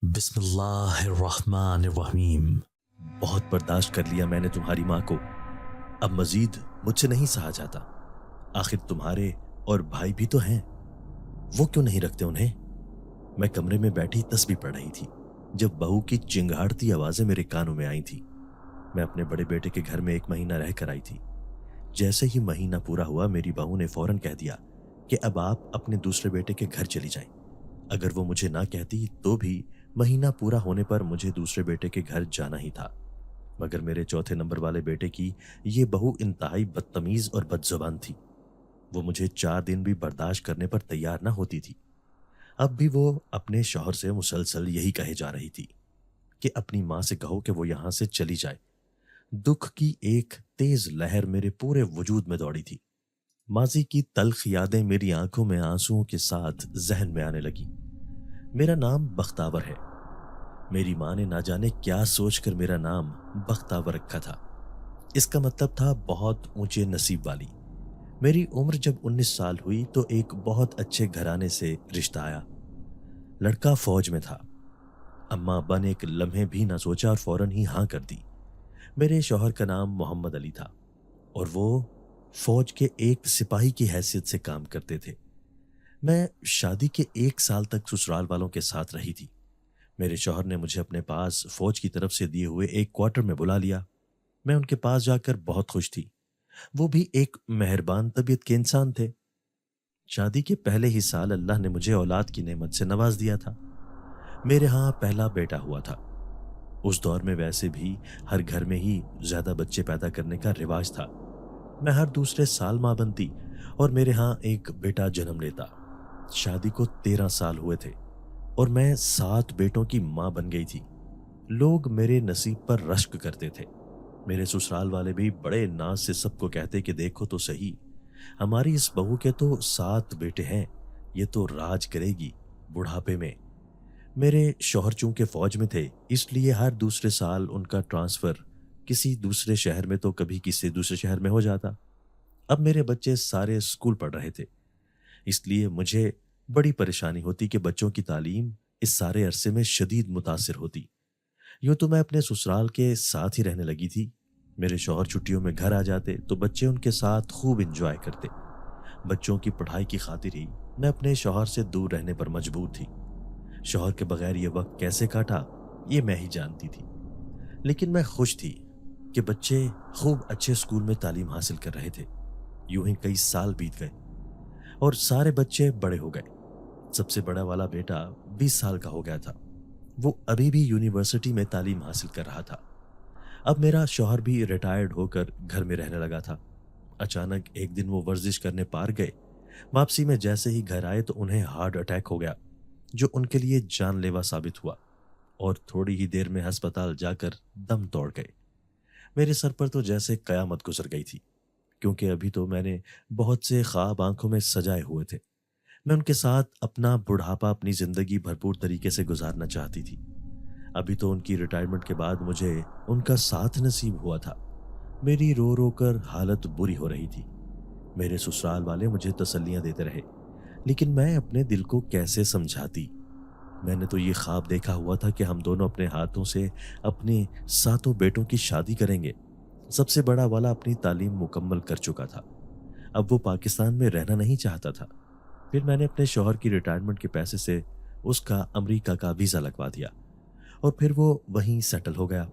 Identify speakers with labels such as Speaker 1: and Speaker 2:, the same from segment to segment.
Speaker 1: بسم اللہ الرحمن الرحیم۔
Speaker 2: بہت برداشت کر لیا میں نے تمہاری ماں کو، اب مزید مجھ سے نہیں سہا جاتا۔ آخر تمہارے اور بھائی بھی تو ہیں، وہ کیوں نہیں رکھتے انہیں؟ میں کمرے میں بیٹھی تسبیح پڑھ رہی تھی جب بہو کی چنگھاڑتی آوازیں میرے کانوں میں آئی تھی۔ میں اپنے بڑے بیٹے کے گھر میں 1 مہینہ رہ کر آئی تھی۔ جیسے ہی مہینہ پورا ہوا میری بہو نے فوراً کہہ دیا کہ اب آپ اپنے دوسرے بیٹے کے گھر چلی جائیں۔ اگر وہ مجھے نہ کہتی تو بھی مہینہ پورا ہونے پر مجھے دوسرے بیٹے کے گھر جانا ہی تھا، مگر میرے چوتھے نمبر والے بیٹے کی یہ بہو انتہائی بدتمیز اور بد زبان تھی۔ وہ مجھے 4 دن بھی برداشت کرنے پر تیار نہ ہوتی تھی۔ اب بھی وہ اپنے شوہر سے مسلسل یہی کہے جا رہی تھی کہ اپنی ماں سے کہو کہ وہ یہاں سے چلی جائے۔ دکھ کی ایک تیز لہر میرے پورے وجود میں دوڑی تھی۔ ماضی کی تلخ یادیں میری آنکھوں میں آنسوؤں کے ساتھ ذہن میں آنے لگی۔ میرا نام بختاور ہے۔ میری ماں نے نہ جانے کیا سوچ کر میرا نام بختاور رکھا تھا۔ اس کا مطلب تھا بہت اونچے نصیب والی۔ میری عمر جب 19 سال ہوئی تو ایک بہت اچھے گھرانے سے رشتہ آیا۔ لڑکا فوج میں تھا۔ اماں ابا نے ایک لمحے بھی نہ سوچا اور فوراً ہی ہاں کر دی۔ میرے شوہر کا نام محمد علی تھا اور وہ فوج کے ایک سپاہی کی حیثیت سے کام کرتے تھے۔ میں شادی کے 1 سال تک سسرال والوں کے ساتھ رہی تھی۔ میرے شوہر نے مجھے اپنے پاس فوج کی طرف سے دیے ہوئے ایک کوارٹر میں بلا لیا۔ میں ان کے پاس جا کر بہت خوش تھی۔ وہ بھی ایک مہربان طبیعت کے انسان تھے۔ شادی کے پہلے ہی سال اللہ نے مجھے اولاد کی نعمت سے نواز دیا تھا۔ میرے ہاں پہلا بیٹا ہوا تھا۔ اس دور میں ویسے بھی ہر گھر میں ہی زیادہ بچے پیدا کرنے کا رواج تھا۔ میں ہر دوسرے سال ماں بنتی اور میرے ہاں ایک بیٹا جنم لیتا۔ شادی کو 13 سال ہوئے تھے اور میں 7 بیٹوں کی ماں بن گئی تھی۔ لوگ میرے نصیب پر رشک کرتے تھے۔ میرے سسرال والے بھی بڑے ناز سے سب کو کہتے کہ دیکھو تو صحیح، ہماری اس بہو کے تو 7 بیٹے ہیں، یہ تو راج کرے گی بڑھاپے میں۔ میرے شوہر چونکہ فوج میں تھے اس لیے ہر دوسرے سال ان کا ٹرانسفر کسی دوسرے شہر میں تو کبھی کسی دوسرے شہر میں ہو جاتا۔ اب میرے بچے سارے اسکول پڑھ رہے تھے، اس لیے مجھے بڑی پریشانی ہوتی کہ بچوں کی تعلیم اس سارے عرصے میں شدید متاثر ہوتی۔ یوں تو میں اپنے سسرال کے ساتھ ہی رہنے لگی تھی۔ میرے شوہر چھٹیوں میں گھر آ جاتے تو بچے ان کے ساتھ خوب انجوائے کرتے۔ بچوں کی پڑھائی کی خاطر ہی میں اپنے شوہر سے دور رہنے پر مجبور تھی۔ شوہر کے بغیر یہ وقت کیسے کاٹا یہ میں ہی جانتی تھی، لیکن میں خوش تھی کہ بچے خوب اچھے اسکول میں تعلیم حاصل کر رہے تھے۔ یوں ہی کئی سال بیت گئے اور سارے بچے بڑے ہو گئے۔ سب سے بڑا والا بیٹا 20 سال کا ہو گیا تھا۔ وہ ابھی بھی یونیورسٹی میں تعلیم حاصل کر رہا تھا۔ اب میرا شوہر بھی ریٹائرڈ ہو کر گھر میں رہنے لگا تھا۔ اچانک ایک دن وہ ورزش کرنے پارک گئے۔ واپسی میں جیسے ہی گھر آئے تو انہیں ہارٹ اٹیک ہو گیا، جو ان کے لیے جان لیوا ثابت ہوا اور تھوڑی ہی دیر میں ہسپتال جا کر دم توڑ گئے۔ میرے سر پر تو جیسے قیامت گزر گئی تھی، کیونکہ ابھی تو میں نے بہت سے خواب آنکھوں میں سجائے ہوئے تھے۔ میں ان کے ساتھ اپنا بڑھاپا، اپنی زندگی بھرپور طریقے سے گزارنا چاہتی تھی۔ ابھی تو ان کی ریٹائرمنٹ کے بعد مجھے ان کا ساتھ نصیب ہوا تھا۔ میری رو رو کر حالت بری ہو رہی تھی۔ میرے سسرال والے مجھے تسلیاں دیتے رہے، لیکن میں اپنے دل کو کیسے سمجھاتی؟ میں نے تو یہ خواب دیکھا ہوا تھا کہ ہم دونوں اپنے ہاتھوں سے اپنے 7 بیٹوں کی شادی کریں گے۔ سب سے بڑا والا اپنی تعلیم مکمل کر چکا تھا، اب وہ پاکستان میں رہنا نہیں چاہتا تھا۔ پھر میں نے اپنے شوہر کی ریٹائرمنٹ کے پیسے سے اس کا امریکہ کا ویزا لگوا دیا اور پھر وہ وہیں سیٹل ہو گیا۔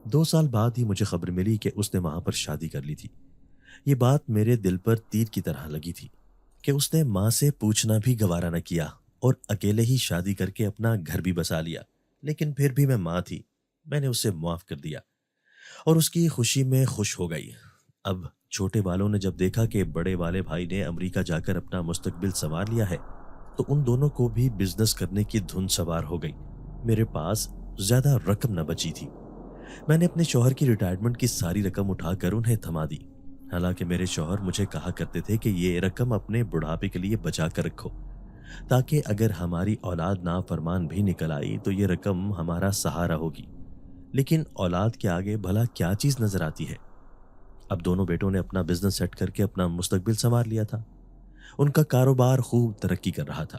Speaker 2: 2 سال بعد ہی مجھے خبر ملی کہ اس نے وہاں پر شادی کر لی تھی۔ یہ بات میرے دل پر تیر کی طرح لگی تھی کہ اس نے ماں سے پوچھنا بھی گوارا نہ کیا اور اکیلے ہی شادی کر کے اپنا گھر بھی بسا لیا۔ لیکن پھر بھی میں ماں تھی، میں نے اسے معاف کر دیا اور اس کی خوشی میں خوش ہو گئی۔ اب چھوٹے والوں نے جب دیکھا کہ بڑے والے بھائی نے امریکہ جا کر اپنا مستقبل سنوار لیا ہے تو ان دونوں کو بھی بزنس کرنے کی دھن سوار ہو گئی۔ میرے پاس زیادہ رقم نہ بچی تھی۔ میں نے اپنے شوہر کی ریٹائرمنٹ کی ساری رقم اٹھا کر انہیں تھما دی۔ حالانکہ میرے شوہر مجھے کہا کرتے تھے کہ یہ رقم اپنے بڑھاپے کے لیے بچا کر رکھو، تاکہ اگر ہماری اولاد نافرمان بھی نکل آئی تو یہ رقم ہمارا سہارا ہوگی۔ لیکن اولاد کے آگے بھلا کیا چیز نظر آتی ہے؟ اب دونوں بیٹوں نے اپنا بزنس سیٹ کر کے اپنا مستقبل سنوار لیا تھا۔ ان کا کاروبار خوب ترقی کر رہا تھا۔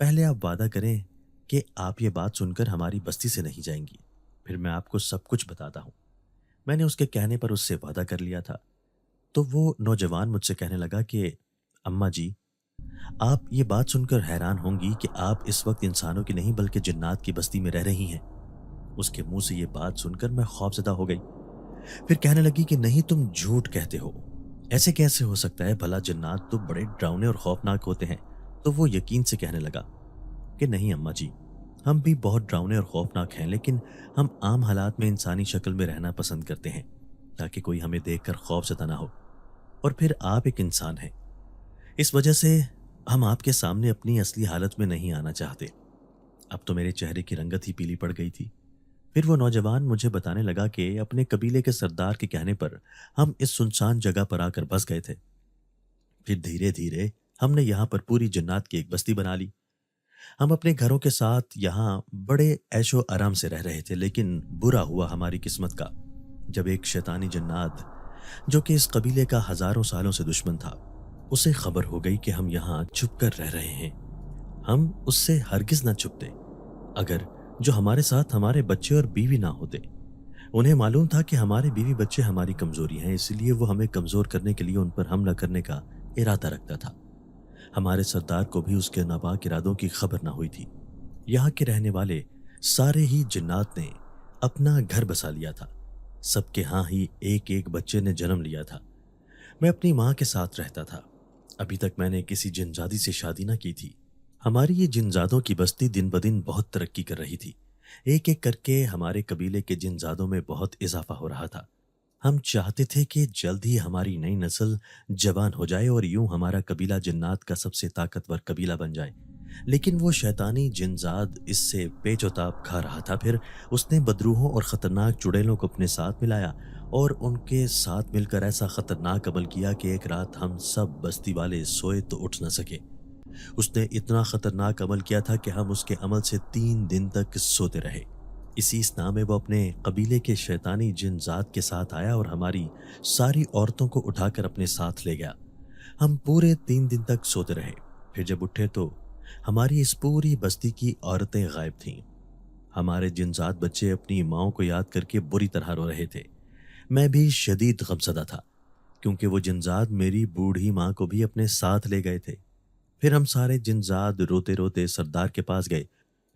Speaker 2: پہلے آپ وعدہ کریں کہ آپ یہ بات سن کر ہماری بستی سے نہیں جائیں گی، پھر میں آپ کو سب کچھ بتاتا ہوں۔ میں نے اس کے کہنے پر اس سے وعدہ کر لیا تھا۔ تو وہ نوجوان مجھ سے کہنے لگا کہ اماں جی، آپ یہ بات سن کر حیران ہوں گی کہ آپ اس وقت انسانوں کی نہیں بلکہ جنات کی بستی میں رہ رہی ہیں۔ اس کے منہ سے یہ بات سن کر میں خوفزدہ ہو گئی۔ پھر کہنے لگی کہ نہیں، تم جھوٹ کہتے ہو، ایسے کیسے ہو سکتا ہے، بھلا جنات تو بڑے ڈراؤنے اور خوفناک ہوتے ہیں۔ تو وہ یقین سے کہنے لگا کہ نہیں اماں جی، ہم بھی بہت ڈراؤنے اور خوفناک ہیں، لیکن ہم عام حالات میں انسانی شکل میں رہنا پسند کرتے ہیں تاکہ کوئی ہمیں دیکھ کر خوف زدہ نہ ہو، اور پھر آپ ایک انسان ہیں، اس وجہ سے ہم آپ کے سامنے اپنی اصلی حالت میں نہیں آنا چاہتے۔ اب تو میرے چہرے کی رنگت ہی پیلی پڑ گئی تھی۔ پھر وہ نوجوان مجھے بتانے لگا کہ اپنے قبیلے کے سردار کے کہنے پر ہم اس سنسان جگہ پر آ کر بس گئے تھے۔ پھر دھیرے دھیرے ہم نے یہاں پر پوری جنات کی ایک بستی بنا لی۔ ہم اپنے گھروں کے ساتھ یہاں بڑے عیش و آرام سے رہ رہے تھے، لیکن برا ہوا ہماری قسمت کا جب ایک شیطانی جنات جو کہ اس قبیلے کا ہزاروں سالوں سے دشمن تھا، اسے خبر ہو گئی کہ ہم یہاں چھپ کر رہ رہے ہیں۔ ہم اس سے ہرگز نہ چھپتے اگر جو ہمارے ساتھ ہمارے بچے اور بیوی نہ ہوتے۔ انہیں معلوم تھا کہ ہمارے بیوی بچے ہماری کمزوری ہیں، اس لیے وہ ہمیں کمزور کرنے کے لیے ان پر حملہ کرنے کا ارادہ رکھتا تھا۔ ہمارے سردار کو بھی اس کے ناپاک ارادوں کی خبر نہ ہوئی تھی۔ یہاں کے رہنے والے سارے ہی جنات نے اپنا گھر بسا لیا تھا۔ سب کے ہاں ہی ایک ایک بچے نے جنم لیا تھا۔ میں اپنی ماں کے ساتھ رہتا تھا۔ ابھی تک میں نے کسی جنزادی سے شادی نہ کی تھی۔ ہماری یہ جنزادوں کی بستی دن بدن بہت ترقی کر رہی تھی۔ ایک ایک کر کے ہمارے قبیلے کے جنزادوں میں بہت اضافہ ہو رہا تھا۔ ہم چاہتے تھے کہ جلد ہی ہماری نئی نسل جوان ہو جائے اور یوں ہمارا قبیلہ جنات کا سب سے طاقتور قبیلہ بن جائے، لیکن وہ شیطانی جنزاد اس سے پیچ و تاب کھا رہا تھا۔ پھر اس نے بدروحوں اور خطرناک چڑیلوں کو اپنے ساتھ ملایا اور ان کے ساتھ مل کر ایسا خطرناک عمل کیا کہ ایک رات ہم سب بستی والے سوئے تو اٹھ نہ سکے۔ اس نے اتنا خطرناک عمل کیا تھا کہ ہم اس کے عمل سے 3 دن تک سوتے رہے۔ اسی اسنا میں وہ اپنے قبیلے کے شیطانی جن ذات کے ساتھ آیا اور ہماری ساری عورتوں کو اٹھا کر اپنے ساتھ لے گیا۔ ہم پورے 3 دن تک سوتے رہے۔ پھر جب اٹھے تو ہماری اس پوری بستی کی عورتیں غائب تھیں۔ ہمارے جنزاد بچے اپنی ماؤں کو یاد کر کے بری طرح رو رہے تھے۔ میں بھی شدید غمزدہ تھا کیونکہ وہ جنزاد میری بوڑھی ماں کو بھی اپنے ساتھ لے گئے تھے۔ پھر ہم سارے جنزاد روتے روتے سردار کے پاس گئے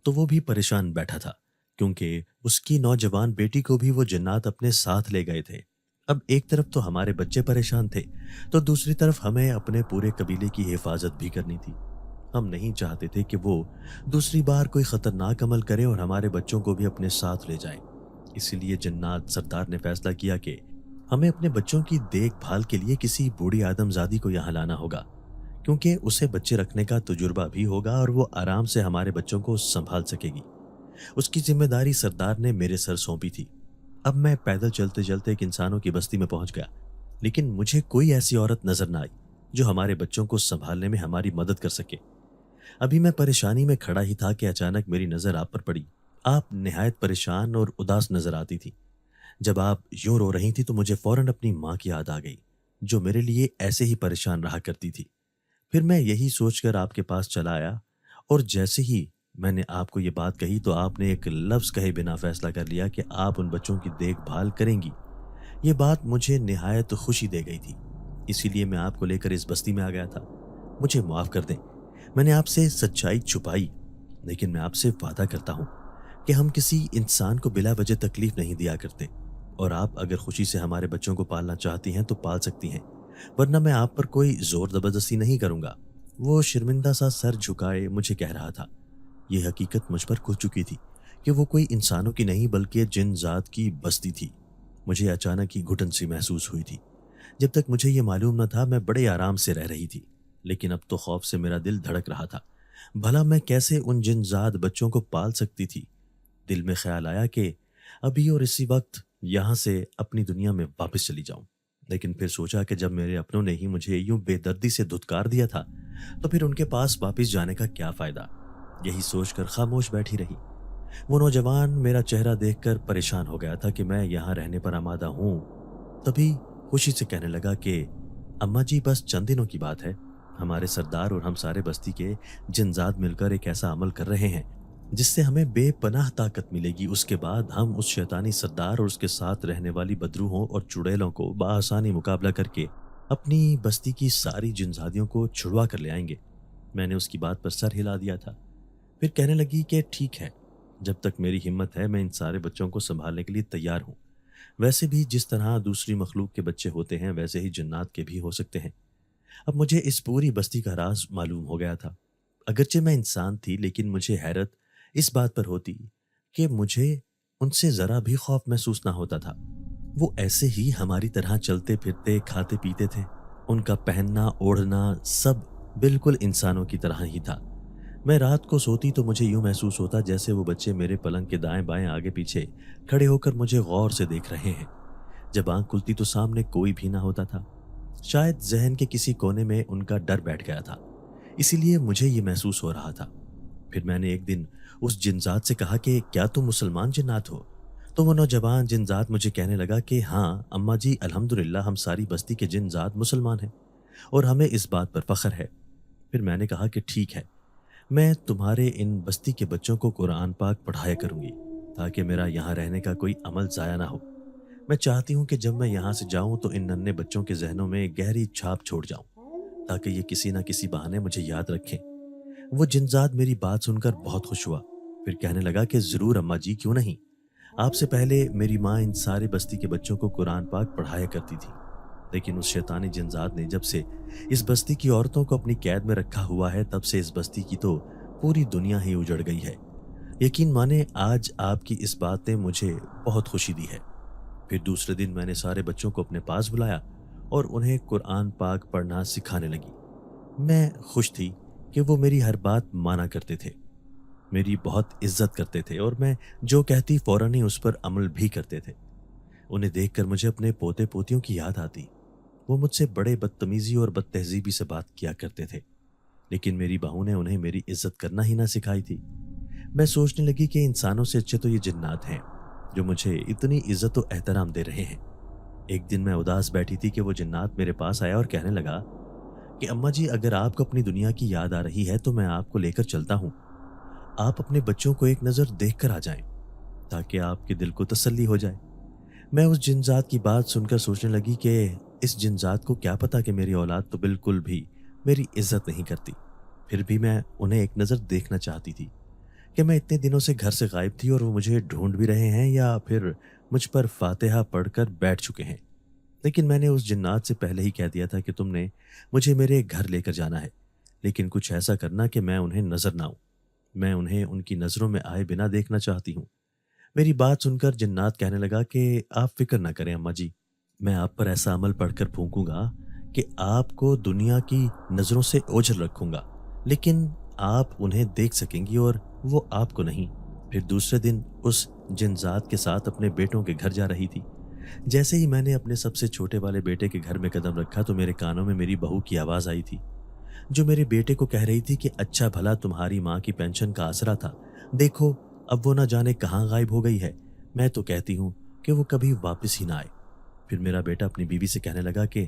Speaker 2: تو وہ بھی پریشان بیٹھا تھا کیونکہ اس کی نوجوان بیٹی کو بھی وہ جنات اپنے ساتھ لے گئے تھے۔ اب ایک طرف تو ہمارے بچے پریشان تھے تو دوسری طرف ہمیں اپنے پورے قبیلے کی حفاظت بھی کرنی تھی۔ ہم نہیں چاہتے تھے کہ وہ دوسری بار کوئی خطرناک عمل کرے اور ہمارے بچوں کو بھی اپنے ساتھ لے جائے۔ اسی لیے جنات سردار نے فیصلہ کیا کہ ہمیں اپنے بچوں کی دیکھ بھال کے لیے کسی بوڑھی آدم زادی کو یہاں لانا ہوگا کیونکہ اسے بچے رکھنے کا تجربہ بھی ہوگا اور وہ آرام سے ہمارے بچوں کو سنبھال سکے گی۔ اس کی ذمہ داری سردار نے میرے سر سونپی تھی۔ اب میں پیدل چلتے چلتے ایک انسانوں کی بستی میں پہنچ گیا، لیکن مجھے کوئی ایسی عورت نظر نہ آئی جو ہمارے بچوں کو سنبھالنے میں ہماری مدد کر سکے۔ ابھی میں پریشانی میں کھڑا ہی تھا کہ اچانک میری نظر آپ پر پڑی۔ آپ نہایت پریشان اور اداس نظر آتی تھی۔ جب آپ یوں رو رہی تھی تو مجھے فوراً اپنی ماں کی یاد آ گئی جو میرے لیے ایسے ہی پریشان رہا کرتی تھی۔ پھر میں یہی سوچ کر آپ کے پاس چلا آیا اور جیسے ہی میں نے آپ کو یہ بات کہی تو آپ نے ایک لفظ کہے بنا فیصلہ کر لیا کہ آپ ان بچوں کی دیکھ بھال کریں گی۔ یہ بات مجھے نہایت خوشی دے گئی تھی، اسی لیے میں آپ کو لے کر اس بستی میں آ گیا تھا۔ مجھے معاف کر دیں، میں نے آپ سے سچائی چھپائی، لیکن میں آپ سے وعدہ کرتا ہوں کہ ہم کسی انسان کو بلا وجہ تکلیف نہیں دیا کرتے، اور آپ اگر خوشی سے ہمارے بچوں کو پالنا چاہتی ہیں تو پال سکتی ہیں، ورنہ میں آپ پر کوئی زور زبردستی نہیں کروں گا۔ وہ شرمندہ سا سر جھکائے مجھے کہہ رہا تھا۔ یہ حقیقت مجھ پر کھل چکی تھی کہ وہ کوئی انسانوں کی نہیں بلکہ جن ذات کی بستی تھی۔ مجھے اچانک ہی گھٹن سی محسوس ہوئی تھی۔ جب تک مجھے یہ معلوم نہ تھا میں بڑے آرام سے رہ رہی تھی، لیکن اب تو خوف سے میرا دل دھڑک رہا تھا۔ بھلا میں کیسے ان جن ذات بچوں کو پال سکتی تھی؟ دل میں خیال آیا کہ ابھی اور اسی وقت یہاں سے اپنی دنیا میں واپس چلی جاؤں، لیکن پھر سوچا کہ جب میرے اپنوں نے ہی مجھے یوں بے دردی سے دھتکار دیا تھا تو پھر ان کے پاس واپس جانے کا کیا فائدہ؟ یہی سوچ کر خاموش بیٹھی رہی۔ وہ نوجوان میرا چہرہ دیکھ کر پریشان ہو گیا تھا کہ میں یہاں رہنے پر آمادہ ہوں، تبھی خوشی سے کہنے لگا کہ اماں جی بس چند دنوں کی بات ہے، ہمارے سردار اور ہم سارے بستی کے جنزاد مل کر ایک ایسا عمل کر رہے ہیں جس سے ہمیں بے پناہ طاقت ملے گی۔ اس کے بعد ہم اس شیطانی سردار اور اس کے ساتھ رہنے والی بدروحوں اور چڑیلوں کو بآسانی مقابلہ کر کے اپنی بستی کی ساری جنزادیوں کو چھڑوا کر لے آئیں گے۔ میں نے اس کی بات پر سر ہلا دیا تھا۔ پھر کہنے لگی کہ ٹھیک ہے، جب تک میری ہمت ہے میں ان سارے بچوں کو سنبھالنے کے لیے تیار ہوں۔ ویسے بھی جس طرح دوسری مخلوق کے بچے ہوتے ہیں ویسے ہی جنات کے بھی ہو سکتے ہیں۔ اب مجھے اس پوری بستی کا راز معلوم ہو گیا تھا۔ اگرچہ میں انسان تھی لیکن مجھے حیرت اس بات پر ہوتی کہ مجھے ان سے ذرا بھی خوف محسوس نہ ہوتا تھا۔ وہ ایسے ہی ہماری طرح چلتے پھرتے کھاتے پیتے تھے۔ ان کا پہننا اوڑھنا سب بالکل انسانوں کی طرح ہی تھا۔ میں رات کو سوتی تو مجھے یوں محسوس ہوتا جیسے وہ بچے میرے پلنگ کے دائیں بائیں آگے پیچھے کھڑے ہو کر مجھے غور سے دیکھ رہے ہیں۔ جب آنکھ کھلتی تو سامنے کوئی بھی نہ ہوتا تھا۔ شاید ذہن کے کسی کونے میں ان کا ڈر بیٹھ گیا تھا، اسی لیے مجھے یہ محسوس ہو رہا تھا۔ پھر میں نے ایک دن اس جنزاد سے کہا کہ کیا تم مسلمان جنات ہو؟ تو وہ نوجوان جنزاد مجھے کہنے لگا کہ ہاں اماں جی، الحمدللہ ہم ساری بستی کے جنزاد مسلمان ہیں اور ہمیں اس بات پر فخر ہے۔ پھر میں نے کہا کہ ٹھیک ہے، میں تمہارے ان بستی کے بچوں کو قرآن پاک پڑھایا کروں گی تاکہ میرا یہاں رہنے کا کوئی عمل ضائع نہ ہو۔ میں چاہتی ہوں کہ جب میں یہاں سے جاؤں تو ان ننھے بچوں کے ذہنوں میں گہری چھاپ چھوڑ جاؤں تاکہ یہ کسی نہ کسی بہانے مجھے یاد رکھیں۔ وہ جنزاد میری بات سن کر بہت خوش ہوا۔ پھر کہنے لگا کہ ضرور اماں جی، کیوں نہیں۔ آپ سے پہلے میری ماں ان سارے بستی کے بچوں کو قرآن پاک پڑھایا کرتی تھی، لیکن اس شیطانی جنزاد نے جب سے اس بستی کی عورتوں کو اپنی قید میں رکھا ہوا ہے تب سے اس بستی کی تو پوری دنیا ہی اجڑ گئی ہے۔ یقین مانے آج آپ کی اس بات نے مجھے بہت خوشی دی ہے۔ پھر دوسرے دن میں نے سارے بچوں کو اپنے پاس بلایا اور انہیں قرآن پاک پڑھنا سکھانے لگی۔ میں خوش تھی کہ وہ میری ہر بات مانا کرتے تھے، میری بہت عزت کرتے تھے اور میں جو کہتی فوراً ہی اس پر عمل بھی کرتے تھے۔ انہیں دیکھ کر مجھے اپنے پوتے پوتیوں کی یاد آتی۔ وہ مجھ سے بڑے بدتمیزی اور بد تہذیبی سے بات کیا کرتے تھے، لیکن میری بہو نے انہیں میری عزت کرنا ہی نہ سکھائی تھی۔ میں سوچنے لگی کہ انسانوں سے اچھے تو یہ جنات ہیں جو مجھے اتنی عزت و احترام دے رہے ہیں۔ ایک دن میں اداس بیٹھی تھی کہ وہ جنات میرے پاس آیا اور کہنے لگا کہ اماں جی، اگر آپ کو اپنی دنیا کی یاد آ رہی ہے تو میں آپ کو لے کر چلتا ہوں۔ آپ اپنے بچوں کو ایک نظر دیکھ کر آ جائیں تاکہ آپ کے دل کو تسلی ہو جائے۔ میں اس جنزاد کی بات سن کر سوچنے لگی کہ اس جنزاد کو کیا پتا کہ میری اولاد تو بالکل بھی میری عزت نہیں کرتی، پھر بھی میں انہیں ایک نظر دیکھنا چاہتی تھی کہ میں اتنے دنوں سے گھر سے غائب تھی اور وہ مجھے ڈھونڈ بھی رہے ہیں یا پھر مجھ پر فاتحہ پڑھ کر بیٹھ چکے ہیں۔ لیکن میں نے اس جنات سے پہلے ہی کہہ دیا تھا کہ تم نے مجھے میرے گھر لے کر جانا ہے، لیکن کچھ ایسا کرنا کہ میں انہیں نظر نہ آؤں۔ میں انہیں ان کی نظروں میں آئے بنا دیکھنا چاہتی ہوں۔ میری بات سن کر جنات کہنے لگا کہ آپ فکر نہ کریں اماں جی، میں آپ پر ایسا عمل پڑھ کر پھونکوں گا کہ آپ کو دنیا کی نظروں سے اوجھل رکھوں گا، لیکن آپ انہیں دیکھ سکیں گی اور وہ آپ کو نہیں۔ پھر دوسرے دن اس جنزاد کے ساتھ اپنے بیٹوں کے گھر جا رہی تھی۔ جیسے ہی میں نے اپنے سب سے چھوٹے والے بیٹے کے گھر میں قدم رکھا تو میرے کانوں میں میری بہو کی آواز آئی تھی، جو میرے بیٹے کو کہہ رہی تھی کہ اچھا بھلا تمہاری ماں کی پینشن کا آسرا تھا، دیکھو اب وہ نہ جانے کہاں غائب ہو گئی ہے۔ میں تو کہتی ہوں کہ وہ کبھی واپس ہی نہ آئے۔ پھر میرا بیٹا اپنی بیوی سے کہنے لگا کہ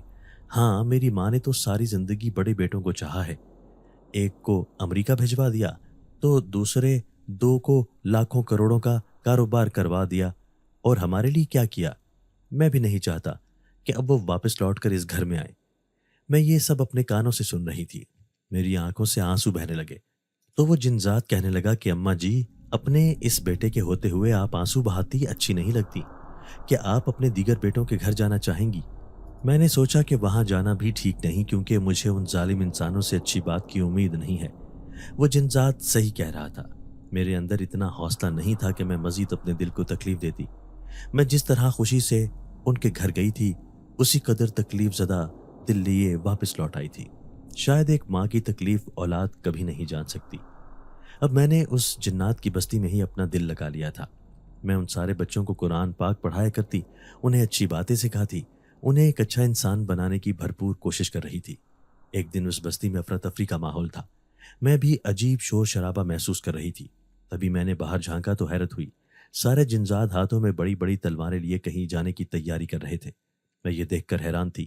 Speaker 2: ہاں، میری ماں نے تو ساری زندگی بڑے بیٹوں کو چاہا ہے، ایک کو امریکہ بھجوا دیا تو دوسرے دو کو لاکھوں کروڑوں کا کاروبار کروا دیا، اور ہمارے لیے کیا کیا؟ میں بھی نہیں چاہتا کہ اب وہ واپس لوٹ کر اس گھر میں آئے۔ میں یہ سب اپنے کانوں سے سن رہی تھی۔ میری آنکھوں سے آنسو بہنے لگے تو وہ جنزاد کہنے لگا کہ اماں جی، اپنے اس بیٹے کے ہوتے ہوئے آپ آنسو بہاتی اچھی نہیں لگتی، کہ آپ اپنے دیگر بیٹوں کے گھر جانا چاہیں گی؟ میں نے سوچا کہ وہاں جانا بھی ٹھیک نہیں، کیونکہ مجھے ان ظالم انسانوں سے اچھی بات کی امید نہیں ہے۔ وہ جنزاد صحیح کہہ رہا تھا۔ میرے اندر اتنا حوصلہ نہیں تھا کہ میں مزید اپنے دل کو تکلیف دیتی۔ میں جس طرح خوشی سے ان کے گھر گئی تھی اسی قدر تکلیف زدہ دل لیے واپس لوٹ آئی تھی۔ شاید ایک ماں کی تکلیف اولاد کبھی نہیں جان سکتی۔ اب میں نے اس جنات کی بستی میں ہی اپنا دل لگا لیا تھا۔ میں ان سارے بچوں کو قرآن پاک پڑھایا کرتی، انہیں اچھی باتیں سکھاتی، انہیں ایک اچھا انسان بنانے کی بھرپور کوشش کر رہی تھی۔ ایک دن اس بستی میں افراتفری کا ماحول تھا۔ میں بھی عجیب شور شرابہ محسوس کر رہی تھی۔ تبھی میں نے باہر جھانکا تو حیرت ہوئی، سارے جنزاد ہاتھوں میں بڑی بڑی تلواریں لیے کہیں جانے کی تیاری کر رہے تھے۔ میں یہ دیکھ کر حیران تھی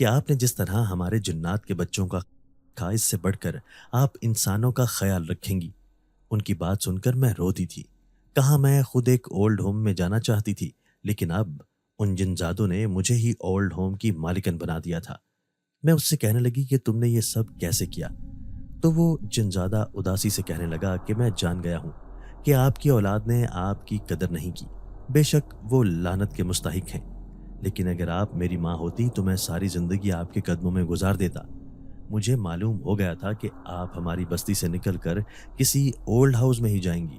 Speaker 2: کہ آپ نے جس طرح ہمارے جنات کے بچوں کا خواہش سے بڑھ کر آپ انسانوں کا خیال رکھیں گی۔ ان کی بات سن کر میں روتی تھی۔ کہاں میں خود ایک اولڈ ہوم میں جانا چاہتی تھی، لیکن اب ان جنزادوں نے مجھے ہی اولڈ ہوم کی مالکن بنا دیا تھا۔ میں اس سے کہنے لگی کہ تم نے یہ سب کیسے کیا؟ تو وہ جنزادہ اداسی سے کہنے لگا کہ میں جان گیا ہوں کہ آپ کی اولاد نے آپ کی قدر نہیں کی۔ بے شک وہ لعنت کے مستحق ہیں، لیکن اگر آپ میری ماں ہوتی تو میں ساری زندگی آپ کے قدموں میں گزار دیتا۔ مجھے معلوم ہو گیا تھا کہ آپ ہماری بستی سے نکل کر کسی اولڈ ہاؤس میں ہی جائیں گی،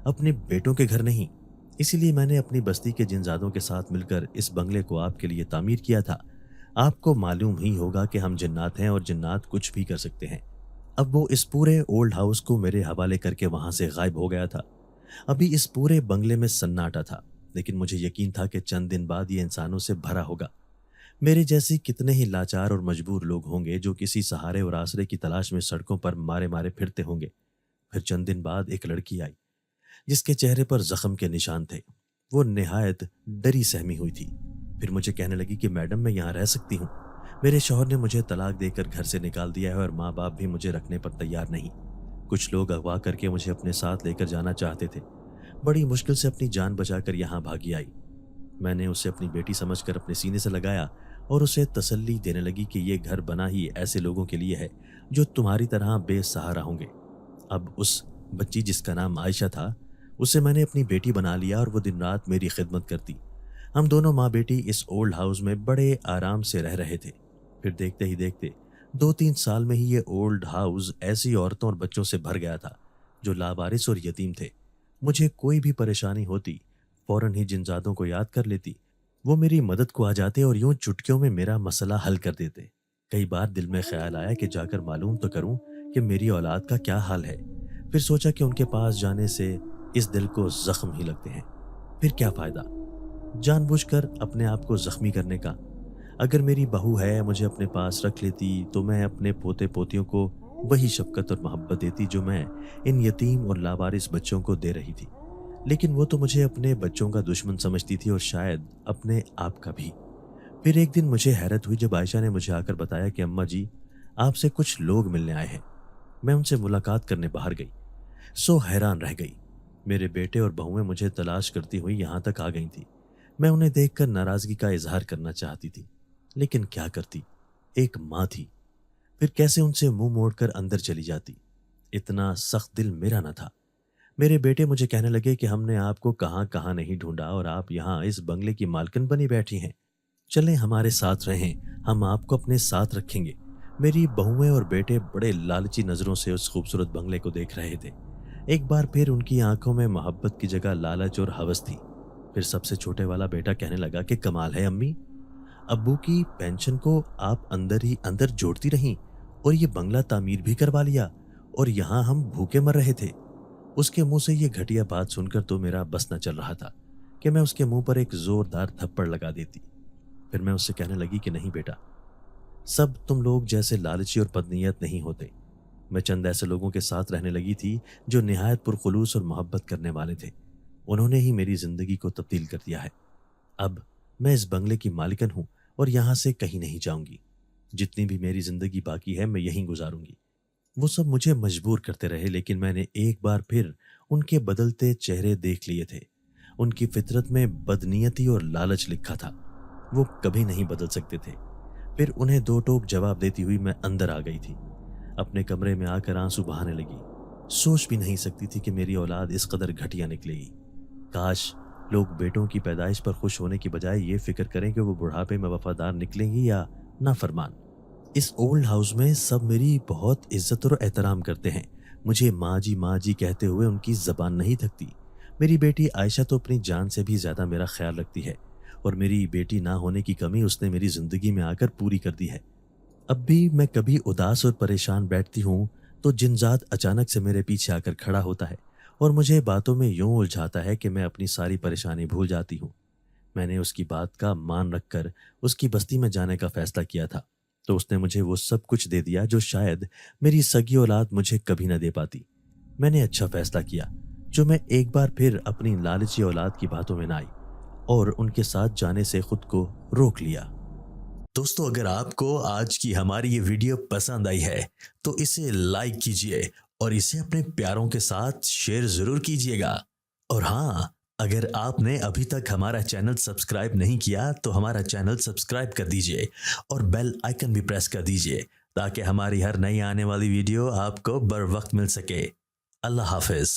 Speaker 2: اپنے بیٹوں کے گھر نہیں۔ اسی لیے میں نے اپنی بستی کے جنزادوں کے ساتھ مل کر اس بنگلے کو آپ کے لیے تعمیر کیا تھا۔ آپ کو معلوم ہی ہوگا کہ ہم جنات ہیں اور جنات کچھ بھی کر سکتے ہیں۔ اب وہ اس پورے اولڈ ہاؤس کو میرے حوالے کر کے وہاں سے غائب ہو گیا تھا۔ ابھی اس پورے بنگلے میں سناٹا تھا، لیکن مجھے یقین تھا کہ چند دن بعد یہ انسانوں سے بھرا ہوگا۔ میرے جیسی کتنے ہی لاچار اور مجبور لوگ ہوں گے جو کسی سہارے اور آسرے کی تلاش میں سڑکوں پر مارے مارے پھرتے ہوں گے۔ پھر چند دن بعد ایک لڑکی آئی جس کے چہرے پر زخم کے نشان تھے۔ وہ نہایت ڈری سہمی ہوئی تھی۔ پھر مجھے کہنے لگی کہ میڈم میں یہاں رہ سکتی ہوں، میرے شوہر نے مجھے طلاق دے کر گھر سے نکال دیا ہے اور ماں باپ بھی مجھے رکھنے پر تیار نہیں۔ کچھ لوگ اغوا کر کے مجھے اپنے ساتھ لے کر جانا چاہتے تھے۔ بڑی مشکل سے اپنی جان بچا کر یہاں بھاگی آئی۔ میں نے اسے اپنی بیٹی سمجھ کر اپنے سینے سے لگایا اور اسے تسلی دینے لگی کہ یہ گھر بنا ہی ایسے لوگوں کے لیے ہے جو تمہاری طرح بے سہارا ہوں گے۔ اب اس بچی جس کا نام عائشہ تھا، اسے میں نے اپنی بیٹی بنا لیا اور وہ دن رات میری خدمت کرتی۔ ہم دونوں ماں بیٹی اس اولڈ ہاؤس میں بڑے آرام سے رہ رہے تھے۔ پھر دیکھتے ہی دیکھتے 2-3 سال میں ہی یہ اولڈ ہاؤس ایسی عورتوں اور بچوں سے بھر گیا تھا جو لاوارث اور یتیم تھے۔ مجھے کوئی بھی پریشانی ہوتی فوراً ہی جنزادوں کو یاد کر لیتی۔ وہ میری مدد کو آ جاتے اور یوں چٹکیوں میں میرا مسئلہ حل کر دیتے۔ کئی بار دل میں خیال آیا کہ جا کر معلوم تو کروں کہ میری اولاد کا کیا حال ہے۔ پھر سوچا کہ ان کے پاس جانے سے اس دل کو زخم ہی لگتے ہیں، پھر کیا فائدہ جان بوجھ کر اپنے آپ کو زخمی کرنے کا۔ اگر میری بہو ہے مجھے اپنے پاس رکھ لیتی تو میں اپنے پوتے پوتیوں کو وہی شفقت اور محبت دیتی جو میں ان یتیم اور لاوارث بچوں کو دے رہی تھی۔ لیکن وہ تو مجھے اپنے بچوں کا دشمن سمجھتی تھی اور شاید اپنے آپ کا بھی۔ پھر ایک دن مجھے حیرت ہوئی جب عائشہ نے مجھے آ کر بتایا کہ اماں جی آپ سے کچھ لوگ ملنے آئے ہیں۔ میں ان سے ملاقات کرنے باہر گئی، سو حیران رہ گئی۔ میرے بیٹے اور بہویں مجھے تلاش کرتی ہوئی یہاں تک آ گئی تھیں۔ میں انہیں دیکھ کر ناراضگی کا اظہار کرنا چاہتی تھی، لیکن کیا کرتی، ایک ماں تھی۔ پھر کیسے ان سے منہ موڑ کر اندر چلی جاتی؟ اتنا سخت دل میرا نہ تھا۔ میرے بیٹے مجھے کہنے لگے کہ ہم نے آپ کو کہاں کہاں نہیں ڈھونڈا اور آپ یہاں اس بنگلے کی مالکن بنی بیٹھی ہیں۔ چلیں ہمارے ساتھ رہیں، ہم آپ کو اپنے ساتھ رکھیں گے۔ میری بہویں اور بیٹے بڑے لالچی نظروں سے اس خوبصورت بنگلے کو دیکھ رہے تھے۔ ایک بار پھر ان کی آنکھوں میں محبت کی جگہ لالچ اور ہوس تھی۔ پھر سب سے چھوٹے والا بیٹا کہنے لگا کہ کمال ہے امی، ابو کی پینشن کو آپ اندر ہی اندر جوڑتی رہیں اور یہ بنگلہ تعمیر بھی کروا لیا، اور یہاں ہم بھوکے مر رہے تھے۔ اس کے منہ سے یہ گھٹیا بات سن کر تو میرا بس نہ چل رہا تھا کہ میں اس کے منہ پر ایک زوردار تھپڑ لگا دیتی۔ پھر میں اس سے کہنے لگی کہ نہیں بیٹا، سب تم لوگ جیسے لالچی اور بدنیت نہیں ہوتے۔ میں چند ایسے لوگوں کے ساتھ رہنے لگی تھی جو نہایت پرخلوص اور محبت کرنے والے تھے۔ انہوں نے ہی میری زندگی کو تبدیل کر دیا ہے۔ اب میں اس بنگلے کی مالکن ہوں اور یہاں سے کہیں نہیں جاؤں گی۔ جتنی بھی میری زندگی باقی ہے میں یہیں گزاروں گی۔ وہ سب مجھے مجبور کرتے رہے، لیکن میں نے ایک بار پھر ان کے بدلتے چہرے دیکھ لیے تھے۔ ان کی فطرت میں بدنیتی اور لالچ لکھا تھا، وہ کبھی نہیں بدل سکتے تھے۔ پھر انہیں دو ٹوک جواب دیتی ہوئی میں اندر آ گئی تھی۔ اپنے کمرے میں آ کر آنسو بہانے لگی۔ سوچ بھی نہیں سکتی تھی کہ میری اولاد اس قدر گھٹیا نکلے گی۔ کاش لوگ بیٹوں کی پیدائش پر خوش ہونے کی بجائے یہ فکر کریں کہ وہ بڑھاپے میں وفادار نکلیں گی یا نافرمان۔ اس اولڈ ہاؤس میں سب میری بہت عزت اور احترام کرتے ہیں۔ مجھے ماں جی کہتے ہوئے ان کی زبان نہیں تھکتی۔ میری بیٹی عائشہ تو اپنی جان سے بھی زیادہ میرا خیال رکھتی ہے، اور میری بیٹی نہ ہونے کی کمی اس نے میری زندگی میں آ کر پوری کر دی ہے۔ اب بھی میں کبھی اداس اور پریشان بیٹھتی ہوں تو جنزاد اچانک سے میرے پیچھے آ کر کھڑا ہوتا ہے اور مجھے باتوں میں یوں الجھاتا ہے کہ میں اپنی ساری پریشانی بھول جاتی ہوں۔ میں نے اس کی بات کا مان رکھ کر اس کی بستی میں جانے کا فیصلہ کیا تھا، تو اس نے مجھے وہ سب کچھ دے دیا جو شاید میری سگی اولاد مجھے کبھی نہ دے پاتی۔ میں نے اچھا فیصلہ کیا جو میں ایک بار پھر اپنی لالچی اولاد کی باتوں میں نہ آئی اور ان کے ساتھ جانے سے خود کو روک لیا۔
Speaker 1: دوستو اگر آپ کو آج کی ہماری یہ ویڈیو پسند آئی ہے تو اسے لائک کیجئے اور اسے اپنے پیاروں کے ساتھ شیئر ضرور کیجئے گا۔ اور ہاں، اگر آپ نے ابھی تک ہمارا چینل سبسکرائب نہیں کیا تو ہمارا چینل سبسکرائب کر دیجئے اور بیل آئیکن بھی پریس کر دیجئے تاکہ ہماری ہر نئی آنے والی ویڈیو آپ کو بر وقت مل سکے۔ اللہ حافظ۔